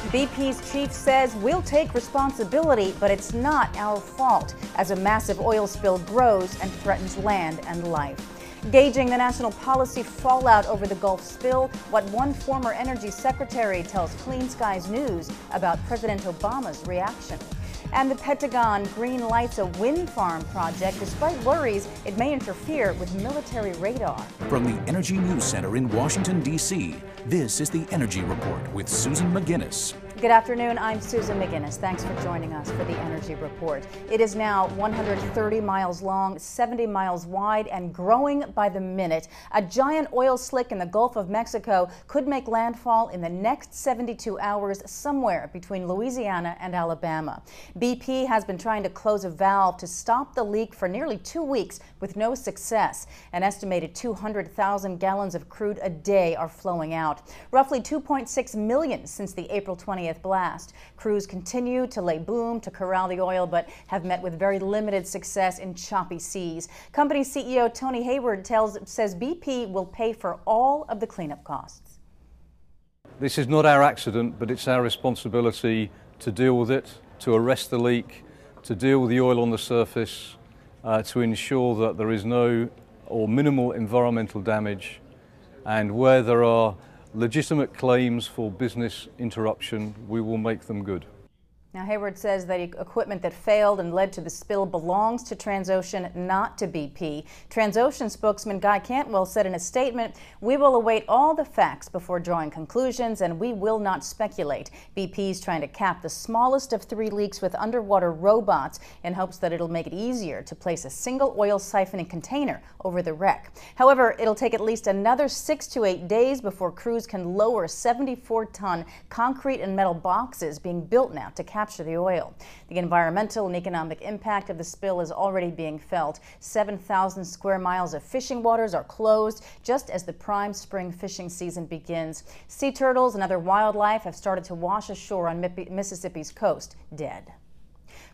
BP's chief says we'll take responsibility, but it's not our fault as a massive oil spill grows and threatens land and life. Gauging the national policy fallout over the Gulf spill, what one former energy secretary tells Clean Skies News about President Obama's reaction. And the Pentagon green lights a wind farm project despite worries it may interfere with military radar. From the Energy News Center in Washington, D.C., this is the Energy Report with Susan McGinnis. Good afternoon, I'm Susan McGinnis. Thanks for joining us for the Energy Report. It is now 130 miles long, 70 miles wide, and growing by the minute. A giant oil slick in the Gulf of Mexico could make landfall in the next 72 hours somewhere between Louisiana and Alabama. BP has been trying to close a valve to stop the leak for nearly 2 weeks with no success. An estimated 200,000 gallons of crude a day are flowing out. Roughly 2.6 million since the April 20th blast. Crews continue to lay boom to corral the oil, but have met with very limited success in choppy seas. Company CEO Tony Hayward says BP will pay for all of the cleanup costs. This is not our accident, but it's our responsibility to deal with it, to arrest the leak, to deal with the oil on the surface, to ensure that there is no or minimal environmental damage, and where there are legitimate claims for business interruption, we will make them good. Now, Hayward says that equipment that failed and led to the spill belongs to Transocean, not to BP. Transocean spokesman Guy Cantwell said in a statement, "We will await all the facts before drawing conclusions, and we will not speculate." BP's trying to cap the smallest of 3 leaks with underwater robots in hopes that it'll make it easier to place a single oil siphoning container over the wreck. However, it'll take at least another 6 to 8 days before crews can lower 74-ton concrete and metal boxes being built now to capture the oil. The environmental and economic impact of the spill is already being felt. 7,000 square miles of fishing waters are closed just as the prime spring fishing season begins. Sea turtles and other wildlife have started to wash ashore on Mississippi's coast, dead.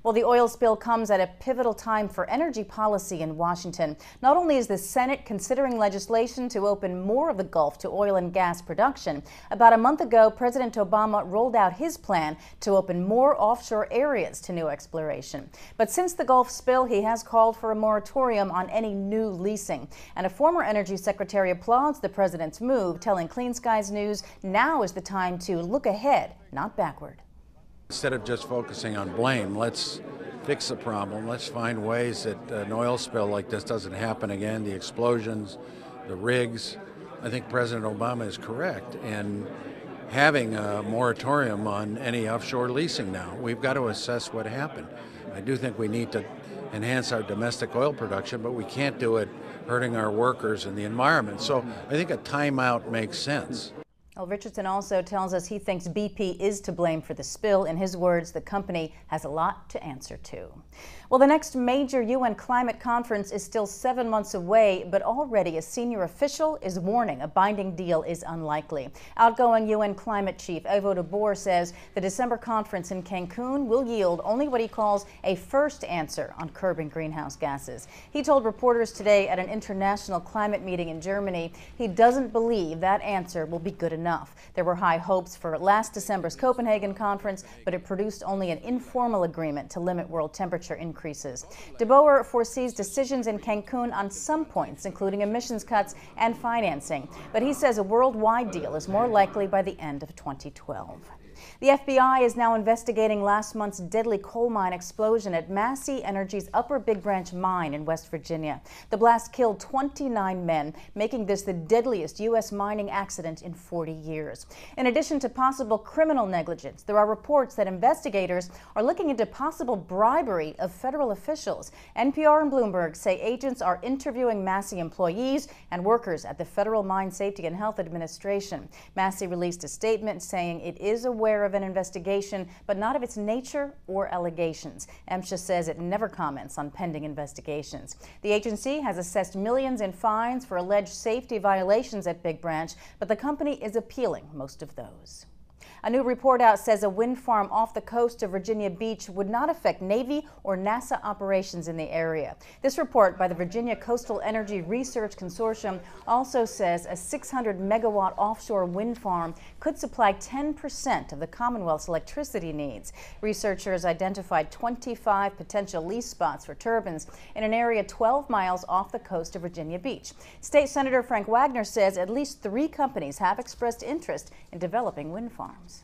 Well, the oil spill comes at a pivotal time for energy policy in Washington. Not only is the Senate considering legislation to open more of the Gulf to oil and gas production, about a month ago, President Obama rolled out his plan to open more offshore areas to new exploration. But since the Gulf spill, he has called for a moratorium on any new leasing. And a former energy secretary applauds the president's move, telling Clean Skies News now is the time to look ahead, not backward. Instead of just focusing on blame, let's fix the problem. Let's find ways that an oil spill like this doesn't happen again. The explosions, the rigs. I think President Obama is correct in having a moratorium on any offshore leasing now. We've got to assess what happened. I do think we need to enhance our domestic oil production, but we can't do it hurting our workers and the environment. So I think a timeout makes sense. Well, Richardson also tells us he thinks BP is to blame for the spill. In his words, the company has a lot to answer to. Well, the next major UN climate conference is still 7 months away, but already a senior official is warning a binding deal is unlikely. Outgoing UN climate chief Yvo de Boer says the December conference in Cancun will yield only what he calls a first answer on curbing greenhouse gases. He told reporters today at an international climate meeting in Germany he doesn't believe that answer will be good enough. There were high hopes for last December's Copenhagen conference, but it produced only an informal agreement to limit world temperature increases. De Boer foresees decisions in Cancun on some points, including emissions cuts and financing, but he says a worldwide deal is more likely by the end of 2012. The FBI is now investigating last month's deadly coal mine explosion at Massey Energy's Upper Big Branch mine in West Virginia. The blast killed 29 men, making this the deadliest U.S. mining accident in 40 years. In addition to possible criminal negligence, there are reports that investigators are looking into possible bribery of federal officials. NPR and Bloomberg say agents are interviewing Massey employees and workers at the Federal Mine Safety and Health Administration. Massey released a statement saying it is aware of an investigation, but not of its nature or allegations. MSHA says it never comments on pending investigations. The agency has assessed millions in fines for alleged safety violations at Big Branch, but the company is appealing most of those. A new report out says a wind farm off the coast of Virginia Beach would not affect Navy or NASA operations in the area. This report by the Virginia Coastal Energy Research Consortium also says a 600-megawatt offshore wind farm could supply 10% of the Commonwealth's electricity needs. Researchers identified 25 potential lease spots for turbines in an area 12 miles off the coast of Virginia Beach. State Senator Frank Wagner says at least 3 companies have expressed interest in developing wind farms.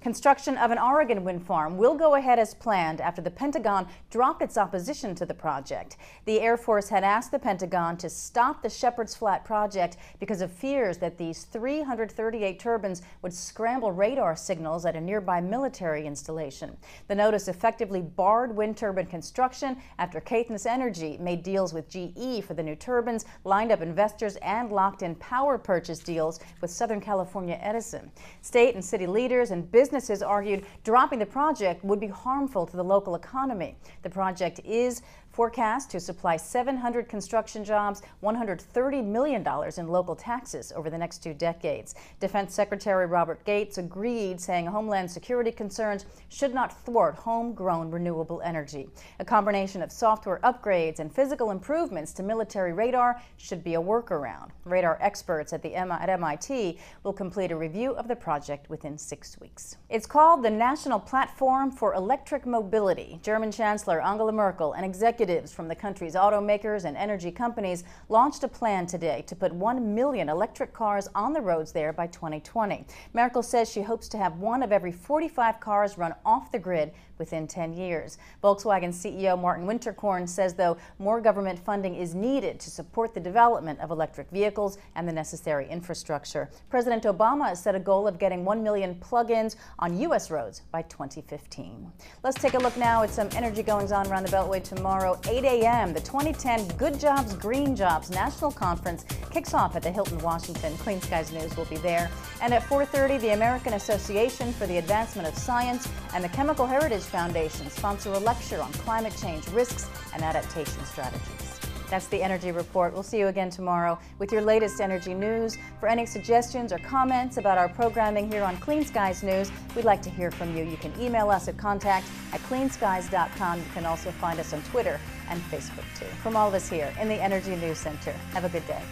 Construction of an Oregon wind farm will go ahead as planned after the Pentagon dropped its opposition to the project. The Air Force had asked the Pentagon to stop the Shepherd's Flat project because of fears that these 338 turbines would scramble radar signals at a nearby military installation. The notice effectively barred wind turbine construction after Caithness Energy made deals with GE for the new turbines, lined up investors, and locked in power purchase deals with Southern California Edison. State and city leaders and businesses argued dropping the project would be harmful to the local economy. The project is forecast to supply 700 construction jobs, $130 million in local taxes over the next 2 decades. Defense Secretary Robert Gates agreed, saying Homeland Security concerns should not thwart homegrown renewable energy. A combination of software upgrades and physical improvements to military radar should be a workaround. Radar experts at MIT will complete a review of the project within 6 weeks. It's called the National Platform for Electric Mobility. German Chancellor Angela Merkel and executives from the country's automakers and energy companies launched a plan today to put 1 million electric cars on the roads there by 2020. Merkel says she hopes to have 1 of every 45 cars run off the grid within 10 years. Volkswagen CEO Martin Winterkorn says, though, more government funding is needed to support the development of electric vehicles and the necessary infrastructure. President Obama has set a goal of getting 1 million plug-ins on U.S. roads by 2015. Let's take a look now at some energy goings-on around the Beltway tomorrow. 8 a.m. The 2010 Good Jobs, Green Jobs National Conference kicks off at the Hilton, Washington. Clean Skies News will be there. And at 4:30, the American Association for the Advancement of Science and the Chemical Heritage Foundation sponsor a lecture on climate change risks and adaptation strategies. That's the Energy Report. We'll see you again tomorrow with your latest energy news. For any suggestions or comments about our programming here on Clean Skies News, we'd like to hear from you. You can email us at contact@cleanskies.com. You can also find us on Twitter and Facebook too. From all of us here in the Energy News Center, have a good day.